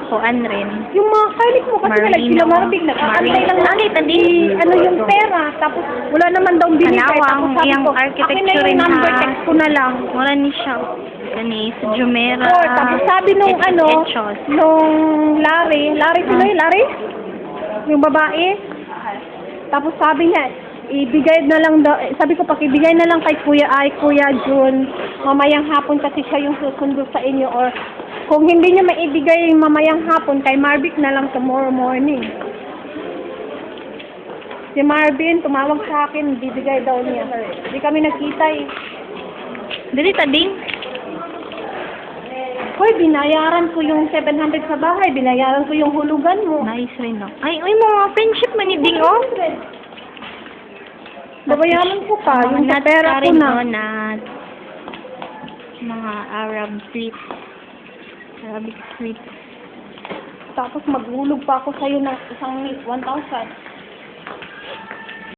kuan rin. Yung mga kalit mo kasi Marino. sila marabig, nag-aantay lang Marino. natin ano yung pera, tapos wala naman daw binigay. Kalawang, Tapos sabi iyang ko, architecture akin na yung rin, number, ha? text ko na lang. Wala ni siya. Gani, sa Jumeirah. Tapos sabi nung Hechos. nung Larry, sino yung Larry? Yung babae. Tapos sabi niya, ibigay na lang daw, sabi ko pakibigay na lang kay Kuya Jun, mamayang hapon kasi siya yung susundo sa inyo, or kung hindi niya maibigay mamayang hapon, kay Marvic na lang tomorrow morning. Si Marvin, tumawag sa akin, bibigay daw niya. Hindi kami nagkita eh. Dili tading. Hoy, binayaran ko yung 700 sa bahay, binayaran ko yung hulugan mo. Nice rin, no? Ay, mga friendship man ni Ding, oh. Babayaran ko pa, yung sa nuts pera ka ko rin, na. no, nuts. Mga Arab sweets. Arabic sweets. Tapos maghulog pa ako sa'yo ng isang 1,000.